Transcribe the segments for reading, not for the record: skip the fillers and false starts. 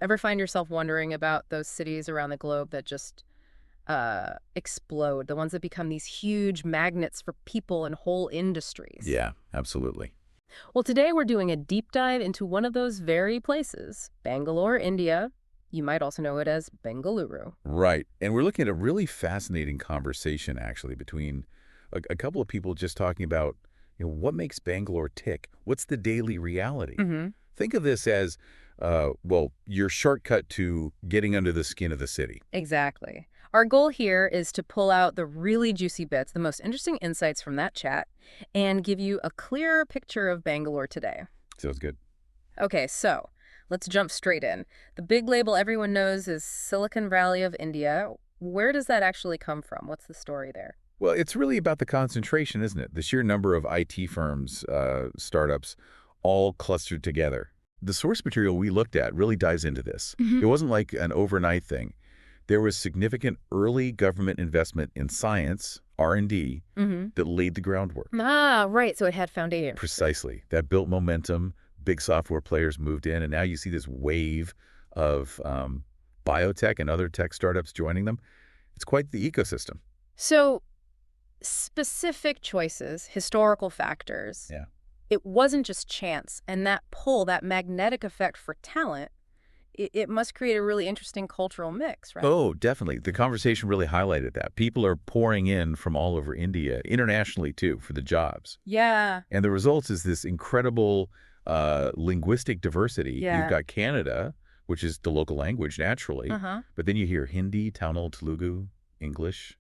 Ever find yourself wondering about those cities around the globe that just explode, the ones that become these huge magnets for people and whole industries? Yeah, absolutely. Well, today we're doing a deep dive into one of those very places, Bangalore, India. You might also know it as Bengaluru. Right. And we're looking at a really fascinating conversation, actually, between a couple of people just talking about, what makes Bangalore tick? What's the daily reality? Hmm. Think of this as, well, your shortcut to getting under the skin of the city. Exactly. Our goal here is to pull out the really juicy bits, the most interesting insights from that chat, and give you a clearer picture of Bangalore today. Sounds good. Okay, so let's jump straight in. The big label everyone knows is Silicon Valley of India. Where does that actually come from? What's the story there? Well, it's really about the concentration, isn't it? The sheer number of IT firms, startups, all clustered together. The source material we looked at really dives into this. Hmm. It wasn't like an overnight thing. There was significant early government investment in science, R&D, Hmm. that laid the groundwork. Ah, right. So it had foundation. Precisely. That built momentum. Big software players moved in, and now you see this wave of biotech and other tech startups joining them. It's quite the ecosystem. So specific choices, historical factors. Yeah. It wasn't just chance. And that pull, that magnetic effect for talent, it must create a really interesting cultural mix, right? Oh, definitely. The conversation really highlighted that. People are pouring in from all over India, internationally too, for the jobs. Yeah. And the result is this incredible linguistic diversity. You've Yeah. got Canada, which is the local language naturally, Uh-huh. but then you hear Hindi, Tamil, Telugu, English,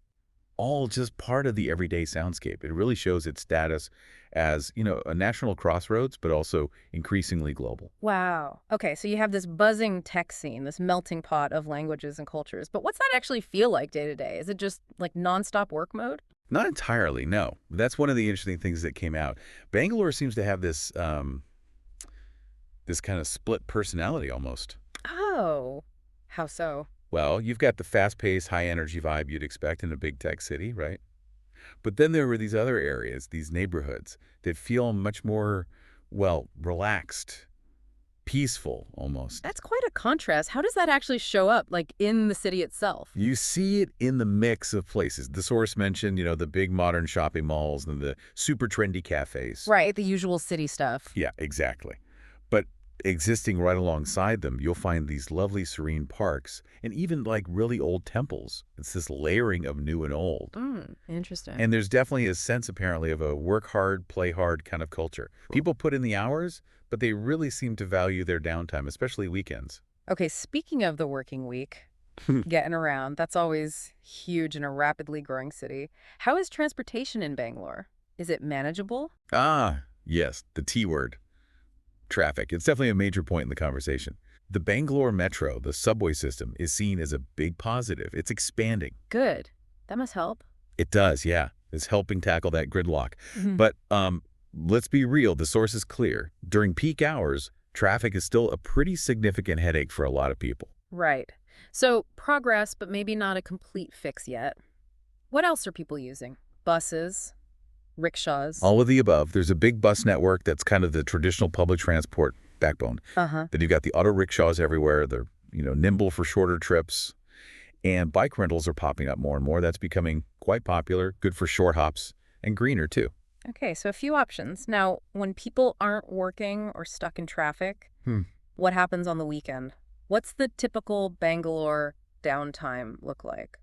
all just part of the everyday soundscape. It really shows its status as, a national crossroads, but also increasingly global. Wow. Okay, so you have this buzzing tech scene, this melting pot of languages and cultures. But what's that actually feel like day to day? Is it just like nonstop work mode? Not entirely, no. That's one of the interesting things that came out. Bangalore seems to have this kind of split personality almost. Oh, how so? Well, you've got the fast-paced, high-energy vibe you'd expect in a big tech city, right? But then there were these other areas, these neighborhoods, that feel much more, well, relaxed, peaceful almost. That's quite a contrast. How does that actually show up, like in the city itself? You see it in the mix of places. The source mentioned, the big modern shopping malls and the super trendy cafes. Right, the usual city stuff. Yeah, exactly. But existing right alongside them, you'll find these lovely serene parks and even like really old temples. It's this layering of new and old. Interesting. And there's definitely a sense, apparently, of a work hard, play hard kind of culture. People put in the hours, but they really seem to value their downtime, especially weekends. Okay, speaking of the working week, getting around, that's always huge in a rapidly growing city. How is transportation in Bangalore? Is it manageable? Ah, yes, the T word, traffic. It's definitely a major point in the conversation. The Bangalore Metro, the subway system, is seen as a big positive. It's expanding. Good. That must help. It does, yeah. It's helping tackle that gridlock. Mhm. But let's be real, the source is clear. During peak hours, traffic is still a pretty significant headache for a lot of people. Right. So progress, but maybe not a complete fix yet. What else are people using? Buses, rickshaws. All of the above. There's a big bus network that's kind of the traditional public transport backbone. Uh-huh. Then you've got the auto rickshaws everywhere. They're, nimble for shorter trips. And bike rentals are popping up more and more. That's becoming quite popular, good for short hops, and greener too. Okay, so a few options. Now, when people aren't working or stuck in traffic, Hmm. what happens on the weekend? What's the typical Bangalore downtime look like?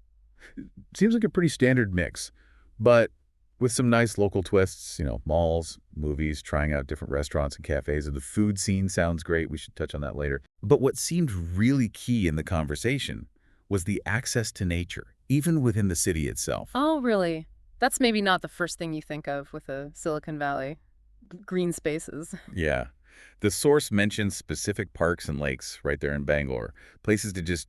Seems like a pretty standard mix, but with some nice local twists, malls, movies, trying out different restaurants and cafes. And the food scene sounds great. We should touch on that later. But what seemed really key in the conversation was the access to nature, even within the city itself. Oh, really? That's maybe not the first thing you think of with a Silicon Valley. Green spaces. Yeah. The source mentions specific parks and lakes right there in Bangalore. Places to just,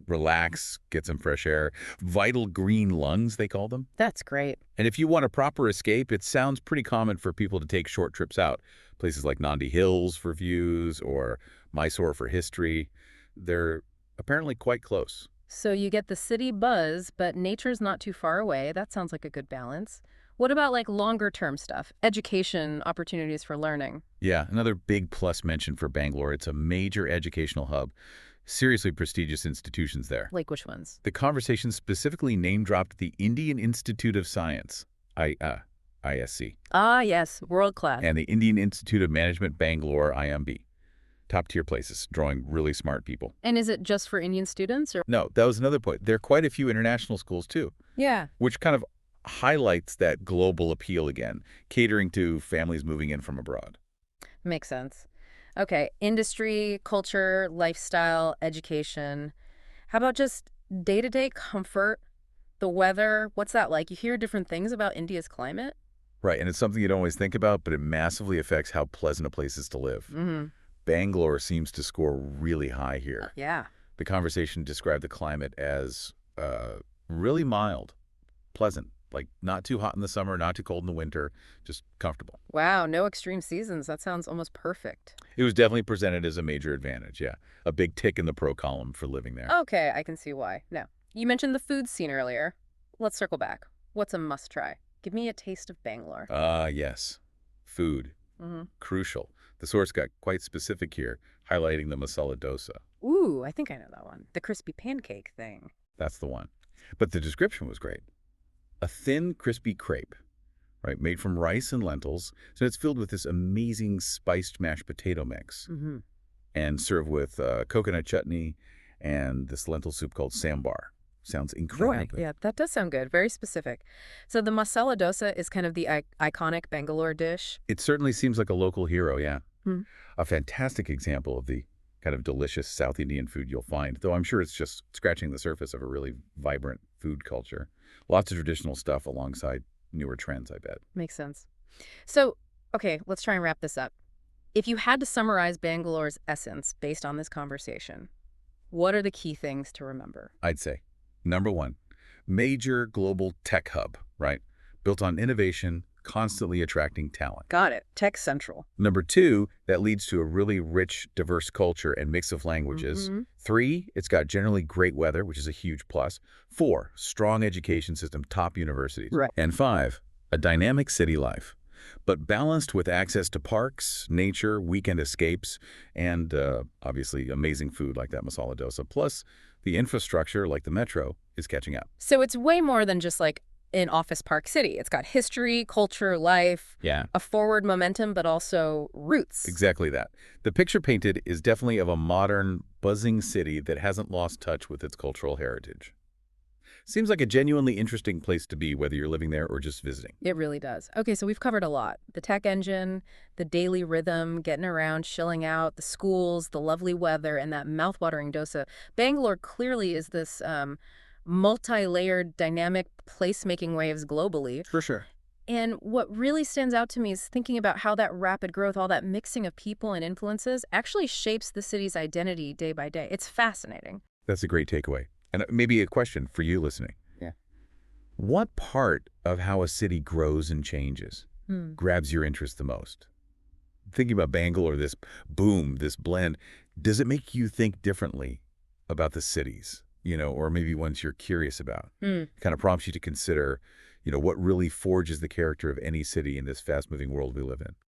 relax, get some fresh air. Vital green lungs, they call them. That's great. And if you want a proper escape, it sounds pretty common for people to take short trips out. Places like Nandi Hills for views or Mysore for history. They're apparently quite close. So you get the city buzz, but nature's not too far away. That sounds like a good balance. What about like longer term stuff? Education, opportunities for learning. Yeah, another big plus mention for Bangalore. It's a major educational hub. Seriously prestigious institutions there. Like which ones? The conversation specifically name-dropped the Indian Institute of Science, ISC, Ah, yes, world class. and the Indian Institute of Management, Bangalore, IMB. Top-tier places, drawing really smart people. And is it just for Indian students or? No, that was another point. There are quite a few international schools, too, Yeah. which kind of highlights that global appeal again, catering to families moving in from abroad. Makes sense. Okay, industry, culture, lifestyle, education. How about just day-to-day comfort, the weather? What's that like? You hear different things about India's climate? Right, and it's something you don't always think about, but it massively affects how pleasant a place is to live. Mm-hmm. Bangalore seems to score really high here. Yeah. The conversation described the climate as really mild, pleasant, like not too hot in the summer, not too cold in the winter, just comfortable. Wow, no extreme seasons. That sounds almost perfect. It was definitely presented as a major advantage, yeah. A big tick in the pro column for living there. Okay, I can see why. Now, you mentioned the food scene earlier. Let's circle back. What's a must-try? Give me a taste of Bangalore. Yes. Food. Mm-hmm. Crucial. The source got quite specific here, highlighting the masala dosa. Ooh, I think I know that one. The crispy pancake thing. That's the one. But the description was great. A thin, crispy crepe, right, made from rice and lentils. So it's filled with this amazing spiced mashed potato mix Mm-hmm. and served with coconut chutney and this lentil soup called sambar. Sounds incredible. Yeah, that does sound good. Very specific. So the masala dosa is kind of the iconic Bangalore dish. It certainly seems like a local hero, yeah. Hmm. A fantastic example of the kind of delicious South Indian food you'll find, though I'm sure it's just scratching the surface of a really vibrant food culture. Lots of traditional stuff alongside newer trends, I bet. Makes sense. So, okay, let's try and wrap this up. If you had to summarize Bangalore's essence based on this conversation, what are the key things to remember? I'd say. Number one, major global tech hub, right? Built on innovation, constantly attracting talent. Got it. Tech Central. Number two, that leads to a really rich, diverse culture and mix of languages. Mm-hmm. Three, it's got generally great weather, which is a huge plus. Four, strong education system, top universities. Right. And five, a dynamic city life, but balanced with access to parks, nature, weekend escapes, and obviously amazing food like that masala dosa. Plus, the infrastructure, like the metro, is catching up. So it's way more than just like an office park city. It's got history, culture, life, Yeah. a forward momentum, but also roots. Exactly that. The picture painted is definitely of a modern, buzzing city that hasn't lost touch with its cultural heritage. Seems like a genuinely interesting place to be, whether you're living there or just visiting. It really does. Okay, so we've covered a lot. The tech engine, the daily rhythm, getting around, chilling out, the schools, the lovely weather, and that mouthwatering dosa. Bangalore clearly is this multi-layered, dynamic place-making waves globally. For sure. And what really stands out to me is thinking about how that rapid growth, all that mixing of people and influences actually shapes the city's identity day by day. It's fascinating. That's a great takeaway. And maybe a question for you listening. Yeah. What part of how a city grows and changes grabs your interest the most? Thinking about Bangalore, this boom, this blend, does it make you think differently about the cities, or maybe ones you're curious about? Kind of prompts you to consider, what really forges the character of any city in this fast-moving world we live in.